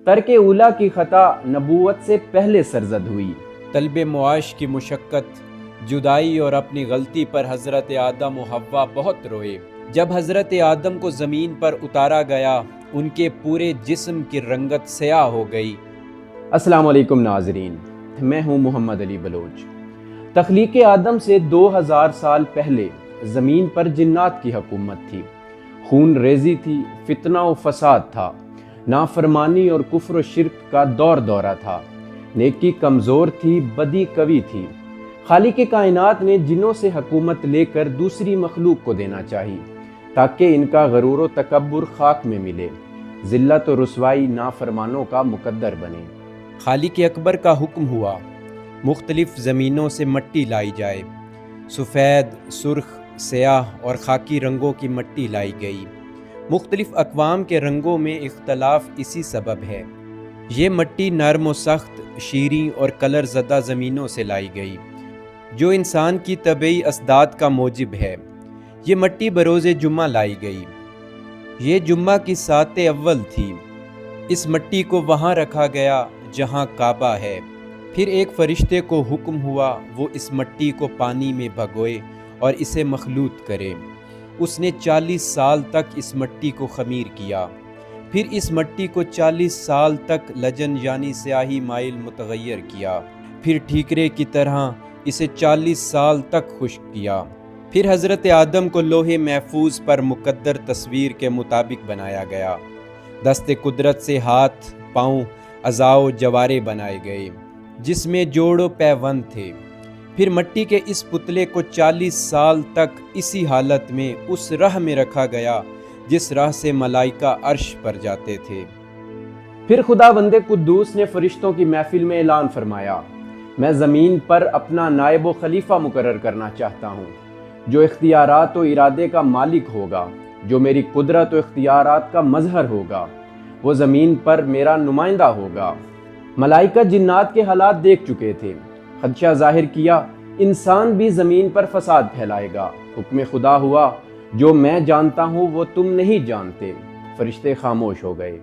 ترک اولا کی خطا نبوت سے پہلے سرزد ہوئی۔ طلب معاش کی مشقت، جدائی اور اپنی غلطی پر حضرت آدم و حوا بہت روئے۔ جب حضرت آدم کو زمین پر اتارا گیا، ان کے پورے جسم کی رنگت سیاہ ہو گئی۔ السلام علیکم ناظرین، میں ہوں محمد علی بلوچ۔ تخلیق آدم سے 2000 سال پہلے زمین پر جنات کی حکومت تھی، خون ریزی تھی، فتنہ و فساد تھا، نافرمانی اور کفر و شرک کا دورہ تھا، نیکی کمزور تھی، بدی قوی تھی۔ خالق کائنات نے جنوں سے حکومت لے کر دوسری مخلوق کو دینا چاہی تاکہ ان کا غرور و تکبر خاک میں ملے، ذلت و رسوائی نافرمانوں کا مقدر بنے۔ خالق اکبر کا حکم ہوا، مختلف زمینوں سے مٹی لائی جائے۔ سفید، سرخ، سیاہ اور خاکی رنگوں کی مٹی لائی گئی۔ مختلف اقوام کے رنگوں میں اختلاف اسی سبب ہے۔ یہ مٹی نرم و سخت، شیریں اور کلر زدہ زمینوں سے لائی گئی، جو انسان کی طبعی اسداد کا موجب ہے۔ یہ مٹی بروز جمعہ لائی گئی۔ یہ جمعہ کی سات اول تھی۔ اس مٹی کو وہاں رکھا گیا جہاں کعبہ ہے۔ پھر ایک فرشتے کو حکم ہوا وہ اس مٹی کو پانی میں بھگوئے اور اسے مخلوط کرے۔ اس نے 40 سال تک اس مٹی کو خمیر کیا۔ پھر اس مٹی کو 40 سال تک لجن یعنی سیاہی مائل متغیر کیا۔ پھر ٹھیکرے کی طرح اسے 40 سال تک خشک کیا۔ پھر حضرت آدم کو لوح محفوظ پر مقدر تصویر کے مطابق بنایا گیا۔ دست قدرت سے ہاتھ، پاؤں، اعضاء و جوارے بنائے گئے، جس میں جوڑ و پیوند تھے۔ پھر مٹی کے اس پتلے کو 40 سال تک اسی حالت میں اس راہ میں رکھا گیا جس راہ سے ملائکہ عرش پر جاتے تھے۔ پھر خدا بندے قدوس نے فرشتوں کی محفل میں اعلان فرمایا، میں زمین پر اپنا نائب و خلیفہ مقرر کرنا چاہتا ہوں، جو اختیارات و ارادے کا مالک ہوگا، جو میری قدرت و اختیارات کا مظہر ہوگا، وہ زمین پر میرا نمائندہ ہوگا۔ ملائکہ جنات کے حالات دیکھ چکے تھے، خدشہ ظاہر کیا انسان بھی زمین پر فساد پھیلائے گا۔ حکم خدا ہوا، جو میں جانتا ہوں وہ تم نہیں جانتے۔ فرشتے خاموش ہو گئے۔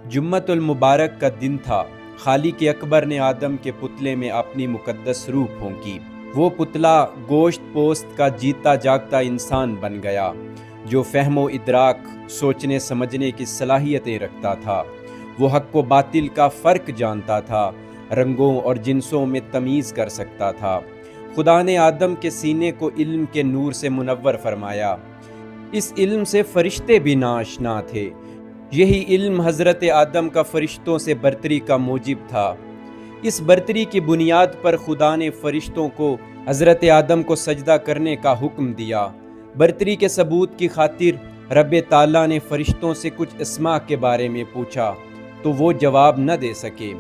جمعۃ المبارک کا دن تھا۔ خالق اکبر نے آدم کے پتلے میں اپنی مقدس روح پھونکی۔ وہ پتلا گوشت پوست کا جیتا جاگتا انسان بن گیا، جو فہم و ادراک، سوچنے سمجھنے کی صلاحیتیں رکھتا تھا۔ وہ حق و باطل کا فرق جانتا تھا، رنگوں اور جنسوں میں تمیز کر سکتا تھا۔ خدا نے آدم کے سینے کو علم کے نور سے منور فرمایا۔ اس علم سے فرشتے بھی ناآشنا تھے۔ یہی علم حضرت آدم کا فرشتوں سے برتری کا موجب تھا۔ اس برتری کی بنیاد پر خدا نے فرشتوں کو حضرت آدم کو سجدہ کرنے کا حکم دیا۔ برتری کے ثبوت کی خاطر رب تعالیٰ نے فرشتوں سے کچھ اسماء کے بارے میں پوچھا تو وہ جواب نہ دے سکے۔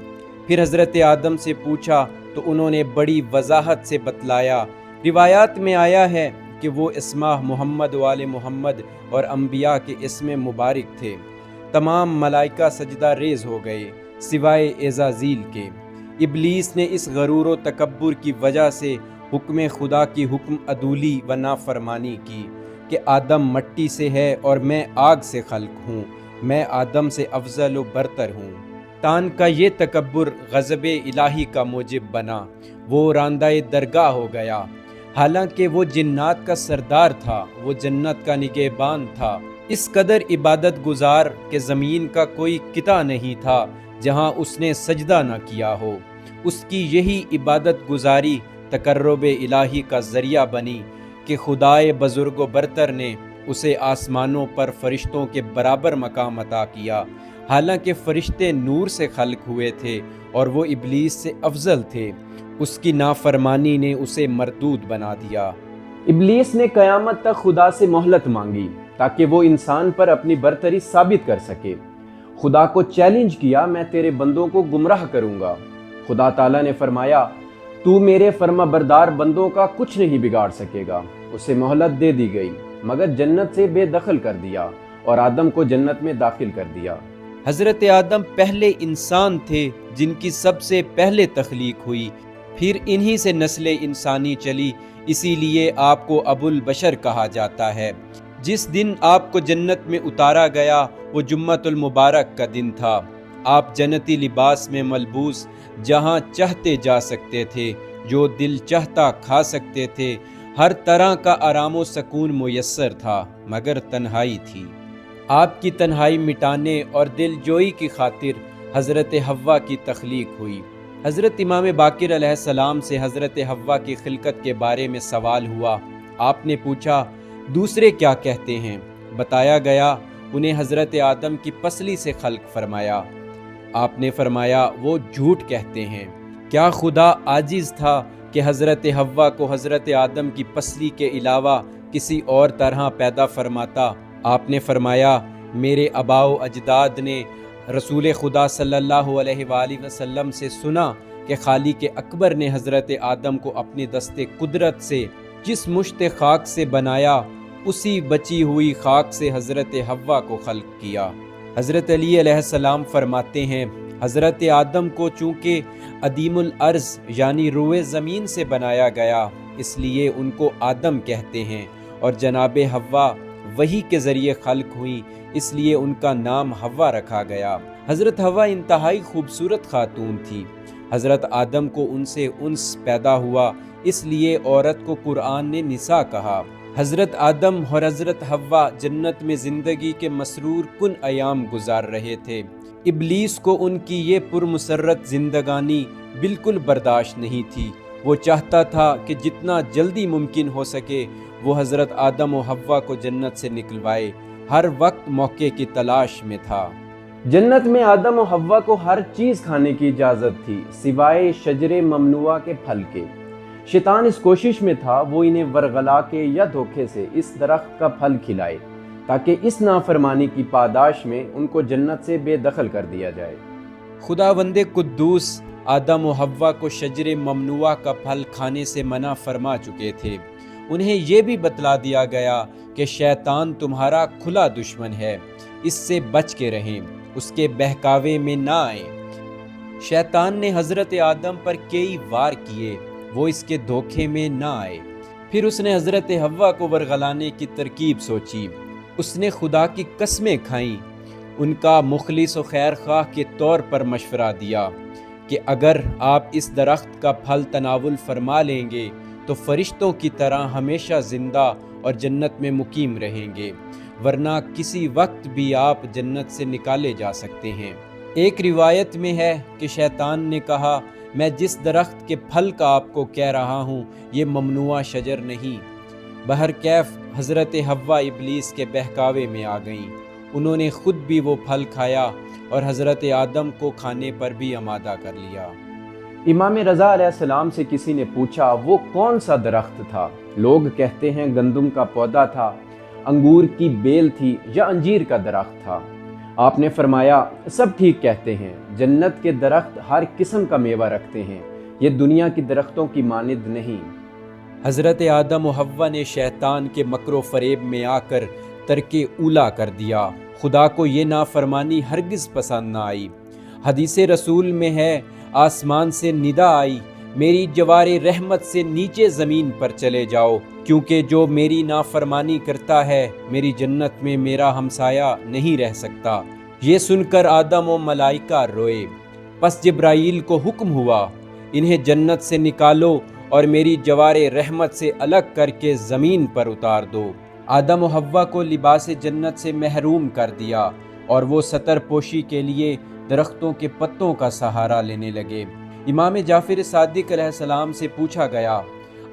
پھر حضرت آدم سے پوچھا تو انہوں نے بڑی وضاحت سے بتلایا۔ روایات میں آیا ہے کہ وہ اسماء محمد و آل محمد اور انبیاء کے اسم مبارک تھے۔ تمام ملائکہ سجدہ ریز ہو گئے سوائے عزازیل کے۔ ابلیس نے اس غرور و تکبر کی وجہ سے حکم خدا کی حکم عدولی و نافرمانی کی کہ آدم مٹی سے ہے اور میں آگ سے خلق ہوں، میں آدم سے افضل و برتر ہوں۔ تان کا یہ تکبر غضب الہی کا موجب بنا، وہ راندہ درگاہ ہو گیا۔ حالانکہ وہ جنات کا سردار تھا، وہ جنت کا نگہبان تھا، اس قدر عبادت گزار کہ زمین کا کوئی قطعہ نہیں تھا جہاں اس نے سجدہ نہ کیا ہو۔ اس کی یہی عبادت گزاری تقرب الہی کا ذریعہ بنی کہ خدائے بزرگ و برتر نے اسے آسمانوں پر فرشتوں کے برابر مقام عطا کیا۔ حالانکہ فرشتے نور سے خلق ہوئے تھے اور وہ ابلیس سے افضل تھے، اس کی نافرمانی نے اسے مردود بنا دیا۔ ابلیس نے قیامت تک خدا سے مہلت مانگی تاکہ وہ انسان پر اپنی برتری ثابت کر سکے۔ خدا کو چیلنج کیا، میں تیرے بندوں کو گمراہ کروں گا۔ خدا تعالیٰ نے فرمایا، تو میرے فرما بردار بندوں کا کچھ نہیں بگاڑ سکے گا۔ اسے مہلت دے دی گئی، مگر جنت سے بے دخل کر دیا اور آدم کو جنت میں داخل کر دیا۔ حضرت آدم پہلے انسان تھے جن کی سب سے پہلے تخلیق ہوئی، پھر انہی سے نسل انسانی چلی، اسی لیے آپ کو ابو البشر کہا جاتا ہے۔ جس دن آپ کو جنت میں اتارا گیا وہ جمعۃ المبارک کا دن تھا۔ آپ جنتی لباس میں ملبوس جہاں چاہتے جا سکتے تھے، جو دل چاہتا کھا سکتے تھے، ہر طرح کا آرام و سکون میسر تھا، مگر تنہائی تھی۔ آپ کی تنہائی مٹانے اور دل جوئی کی خاطر حضرت حوا کی تخلیق ہوئی۔ حضرت امام باقر علیہ السلام سے حضرت حوا کی خلقت کے بارے میں سوال ہوا۔ آپ نے پوچھا، دوسرے کیا کہتے ہیں؟ بتایا گیا، انہیں حضرت آدم کی پسلی سے خلق فرمایا۔ آپ نے فرمایا، وہ جھوٹ کہتے ہیں۔ کیا خدا عاجز تھا کہ حضرت حوا کو حضرت آدم کی پسلی کے علاوہ کسی اور طرح پیدا فرماتا؟ آپ نے فرمایا، میرے آباء و اجداد نے رسول خدا صلی اللہ علیہ وآلہ وسلم سے سنا کہ خالق اکبر نے حضرت آدم کو اپنی دست قدرت سے جس مشت خاک سے بنایا، اسی بچی ہوئی خاک سے حضرت حوا کو خلق کیا۔ حضرت علی علیہ السلام فرماتے ہیں، حضرت آدم کو چونکہ عدیم الارض یعنی روئے زمین سے بنایا گیا، اس لیے ان کو آدم کہتے ہیں، اور جناب حوا وہی کے ذریعے خلق ہوئی، اس لیے ان کا نام حوا رکھا گیا۔ حضرت حوا انتہائی خوبصورت خاتون تھی۔ حضرت آدم کو ان سے انس پیدا ہوا، اس لیے عورت کو قرآن نے نساء کہا۔ حضرت آدم اور حضرت حوا جنت میں زندگی کے مسرور کن ایام گزار رہے تھے۔ ابلیس کو ان کی یہ پرمسرت زندگانی بالکل برداشت نہیں تھی۔ وہ چاہتا تھا کہ جتنا جلدی ممکن ہو سکے وہ حضرت آدم و حوا کو جنت سے نکلوائے، ہر وقت موقع کی تلاش میں تھا۔ جنت میں آدم و حوا کو ہر چیز کھانے کی اجازت تھی سوائے شجر ممنوعہ کے پھل کے۔ شیطان اس کوشش میں تھا وہ انہیں ورغلا کے یا دھوکے سے اس درخت کا پھل کھلائے تاکہ اس نافرمانی کی پاداش میں ان کو جنت سے بے دخل کر دیا جائے۔ خداوند قدوس آدم و حوا کو شجر ممنوعہ کا پھل کھانے سے منع فرما چکے تھے۔ انہیں یہ بھی بتلا دیا گیا کہ شیطان تمہارا کھلا دشمن ہے، اس سے بچ کے رہیں، اس کے بہکاوے میں نہ آئیں۔ شیطان نے حضرت آدم پر کئی وار کیے، وہ اس کے دھوکے میں نہ آئے۔ پھر اس نے حضرت حوا کو ورغلانے کی ترکیب سوچی۔ اس نے خدا کی قسمیں کھائیں، ان کا مخلص و خیر خواہ کے طور پر مشورہ دیا کہ اگر آپ اس درخت کا پھل تناول فرما لیں گے تو فرشتوں کی طرح ہمیشہ زندہ اور جنت میں مقیم رہیں گے، ورنہ کسی وقت بھی آپ جنت سے نکالے جا سکتے ہیں۔ ایک روایت میں ہے کہ شیطان نے کہا، میں جس درخت کے پھل کا آپ کو کہہ رہا ہوں یہ ممنوعہ شجر نہیں۔ بہرکیف حضرت حوا ابلیس کے بہکاوے میں آ گئیں، انہوں نے خود بھی وہ پھل کھایا اور حضرت آدم کو کھانے پر بھی آمادہ کر لیا۔ امام رضا علیہ السلام سے کسی نے پوچھا وہ کون سا درخت تھا؟ لوگ کہتے ہیں گندم کا پودا تھا، انگور کی بیل تھی یا انجیر کا درخت تھا۔ آپ نے فرمایا، سب ٹھیک کہتے ہیں، جنت کے درخت ہر قسم کا میوہ رکھتے ہیں، یہ دنیا کی درختوں کی مانند نہیں۔ حضرت آدم و حوا نے شیطان کے مکر و فریب میں آ کر ترک اولا کر دیا۔ خدا کو یہ نافرمانی ہرگز پسند نہ آئی۔ حدیث رسول میں ہے، آسمان سے ندا آئی، میری جوار رحمت سے نیچے زمین پر چلے جاؤ، کیونکہ جو میری نافرمانی کرتا ہے میری جنت میں میرا ہمسایہ نہیں رہ سکتا۔ یہ سن کر آدم و ملائکہ روئے۔ پس جبرائیل کو حکم ہوا، انہیں جنت سے نکالو اور میری جوار رحمت سے الگ کر کے زمین پر اتار دو۔ آدم و حوا کو لباس جنت سے محروم کر دیا اور وہ ستر پوشی کے لیے درختوں کے پتوں کا سہارا لینے لگے۔ امام جعفر صادق علیہ السلام سے پوچھا گیا،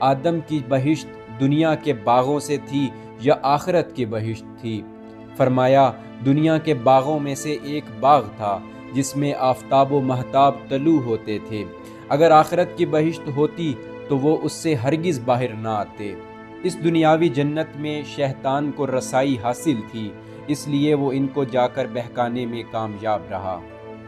آدم کی بہشت دنیا کے باغوں سے تھی یا آخرت کی بہشت تھی؟ فرمایا، دنیا کے باغوں میں سے ایک باغ تھا جس میں آفتاب و مہتاب طلوع ہوتے تھے۔ اگر آخرت کی بہشت ہوتی تو وہ اس سے ہرگز باہر نہ آتے۔ اس دنیاوی جنت میں شیطان کو رسائی حاصل تھی، اس لیے وہ ان کو جا کر بہکانے میں کامیاب رہا۔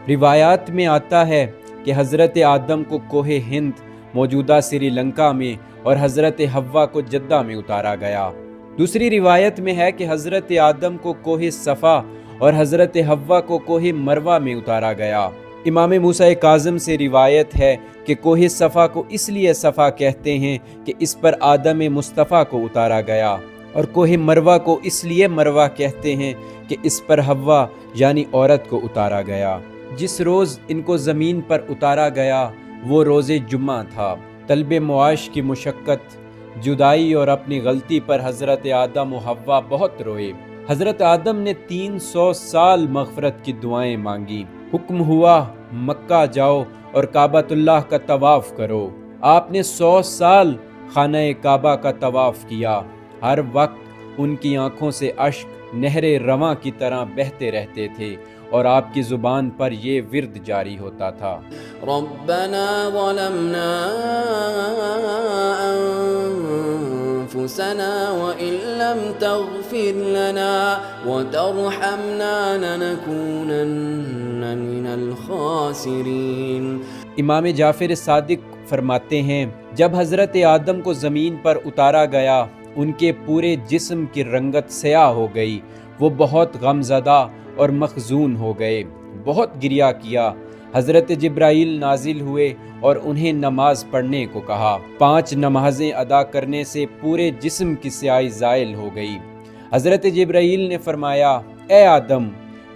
روایات میں آتا ہے کہ حضرت آدم کو کوہ ہند موجودہ سری لنکا میں اور حضرت حوا کو جدہ میں اتارا گیا۔ دوسری روایت میں ہے کہ حضرت آدم کو کوہ صفا اور حضرت حوا کو کوہ مروہ میں اتارا گیا۔ امام موسیٰ کاظم سے روایت ہے کہ کوہ صفا کو اس لیے صفا کہتے ہیں کہ اس پر آدم مصطفیٰ کو اتارا گیا، اور کوہ مروہ کو اس لیے مروہ کہتے ہیں کہ اس پر حوا یعنی عورت کو اتارا گیا۔ جس روز ان کو زمین پر اتارا گیا وہ روز جمعہ تھا۔ طلب معاش کی مشقت، جدائی اور اپنی غلطی پر حضرت آدم و حوا بہت روئے۔ حضرت آدم نے 300 سال مغفرت کی دعائیں مانگی۔ حکم ہوا مکہ جاؤ اور کعبۃ اللہ کا طواف کرو۔ آپ نے 100 سال خانہ کعبہ کا طواف کیا۔ ہر وقت ان کی آنکھوں سے اشک نہر رواں کی طرح بہتے رہتے تھے اور آپ کی زبان پر یہ ورد جاری ہوتا تھا۔ ربنا ظلمنا انفسنا وان لم تغفر لنا وترحمنا لنكونن من الخاسرین۔ امام جعفر صادق فرماتے ہیں جب حضرت آدم کو زمین پر اتارا گیا ان کے پورے جسم کی رنگت سیاہ ہو گئی۔ وہ بہت غم زدہ اور مخزون ہو گئے، بہت گریہ کیا۔ حضرت جبرائیل نازل ہوئے اور انہیں نماز پڑھنے کو کہا۔ 5 نمازیں ادا کرنے سے پورے جسم کی سیاہی زائل ہو گئی۔ حضرت جبرائیل نے فرمایا اے آدم،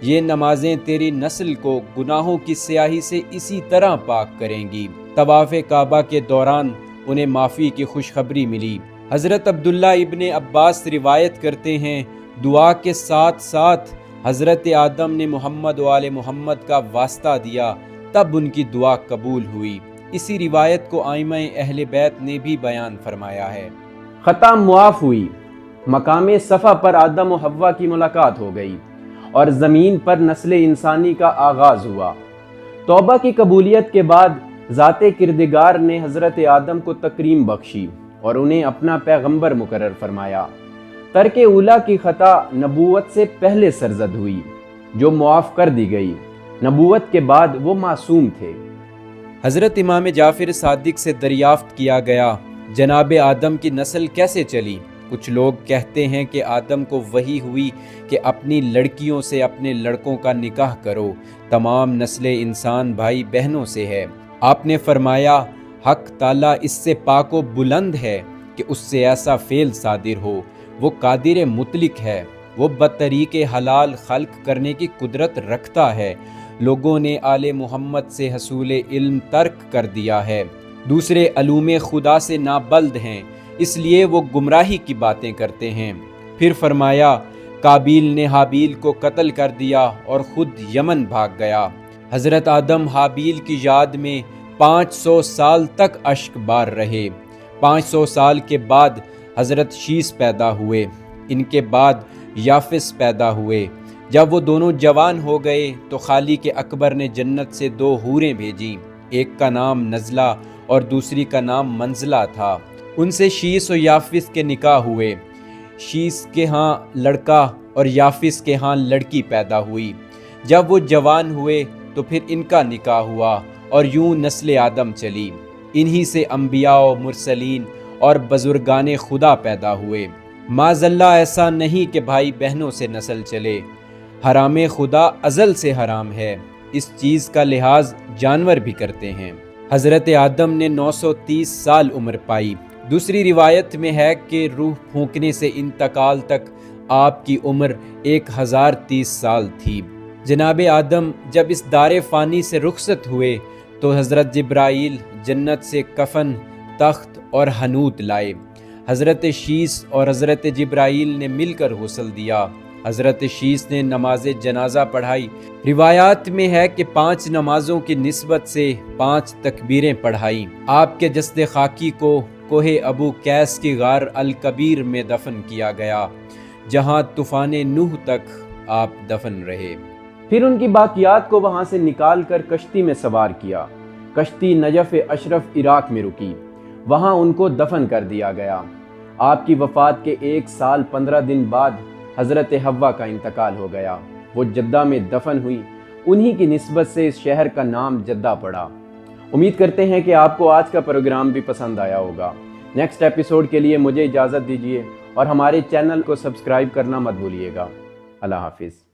یہ نمازیں تیری نسل کو گناہوں کی سیاہی سے اسی طرح پاک کریں گی۔ طواف کعبہ کے دوران انہیں معافی کی خوشخبری ملی۔ حضرت عبداللہ ابن عباس روایت کرتے ہیں دعا کے ساتھ ساتھ حضرت آدم نے محمد و آل محمد کا واسطہ دیا، تب ان کی دعا قبول ہوئی۔ اسی روایت کو ائمہ اہل بیت نے بھی بیان فرمایا ہے۔ خطا معاف ہوئی، مقام صفا پر آدم و حوا کی ملاقات ہو گئی اور زمین پر نسل انسانی کا آغاز ہوا۔ توبہ کی قبولیت کے بعد ذات کردگار نے حضرت آدم کو تکریم بخشی اور انہیں اپنا پیغمبر مقرر فرمایا۔ ترک اولا کی خطا نبوت سے پہلے سرزد ہوئی، جو معاف کر دی گئی۔ نبوت کے بعد وہ معصوم تھے۔ حضرت امام جعفر صادق سے دریافت کیا گیا جناب آدم کی نسل کیسے چلی؟ کچھ لوگ کہتے ہیں کہ آدم کو وحی ہوئی کہ اپنی لڑکیوں سے اپنے لڑکوں کا نکاح کرو، تمام نسل انسان بھائی بہنوں سے ہے۔ آپ نے فرمایا حق تعالیٰ اس سے پاک و بلند ہے کہ اس سے ایسا فعل صادر ہو، وہ قادر مطلق ہے، وہ بطریق حلال خلق کرنے کی قدرت رکھتا ہے۔ لوگوں نے آل محمد سے حصول علم ترک کر دیا ہے، دوسرے علوم خدا سے نابلد ہیں، اس لیے وہ گمراہی کی باتیں کرتے ہیں۔ پھر فرمایا قابیل نے حابیل کو قتل کر دیا اور خود یمن بھاگ گیا۔ حضرت آدم حابیل کی یاد میں 500 سال تک اشک بار رہے۔ 500 سال کے بعد حضرت شیس پیدا ہوئے، ان کے بعد یافس پیدا ہوئے۔ جب وہ دونوں جوان ہو گئے تو خالق اکبر نے جنت سے 2 حوریں بھیجیں، ایک کا نام نزلہ اور دوسری کا نام منزلہ تھا۔ ان سے شیس و یافس کے نکاح ہوئے۔ شیس کے ہاں لڑکا اور یافس کے ہاں لڑکی پیدا ہوئی۔ جب وہ جوان ہوئے تو پھر ان کا نکاح ہوا اور یوں نسل آدم چلی۔ انہی سے انبیاء و مرسلین اور بزرگان خدا پیدا ہوئے۔ معاذ اللہ ایسا نہیں کہ بھائی بہنوں سے نسل چلے، حرام خدا ازل سے حرام ہے، اس چیز کا لحاظ جانور بھی کرتے ہیں۔ حضرت آدم نے 930 سال عمر پائی۔ دوسری روایت میں ہے کہ روح پھونکنے سے انتقال تک آپ کی عمر 1030 سال تھی۔ جناب آدم جب اس دار فانی سے رخصت ہوئے تو حضرت جبرائیل جنت سے کفن، تخت اور حنوت لائے۔ حضرت شیس اور حضرت جبرائیل نے مل کر غسل دیا۔ حضرت شیس نے نماز جنازہ پڑھائی۔ روایات میں ہے کہ 5 نمازوں کی نسبت سے 5 تکبیریں پڑھائیں۔ آپ کے جسد خاکی کو کوہ ابو قیس کی غار الکبیر میں دفن کیا گیا، جہاں طوفان نوح تک آپ دفن رہے۔ پھر ان کی باقیات کو وہاں سے نکال کر کشتی میں سوار کیا۔ کشتی نجف اشرف عراق میں رکی، وہاں ان کو دفن کر دیا گیا۔ آپ کی وفات کے 1 سال 15 دن بعد حضرت حوا کا انتقال ہو گیا۔ وہ جدہ میں دفن ہوئی، انہی کی نسبت سے اس شہر کا نام جدہ پڑا۔ امید کرتے ہیں کہ آپ کو آج کا پروگرام بھی پسند آیا ہوگا۔ نیکسٹ ایپیسوڈ کے لیے مجھے اجازت دیجیے اور ہمارے چینل کو سبسکرائب کرنا مت بھولیے گا۔ اللہ حافظ۔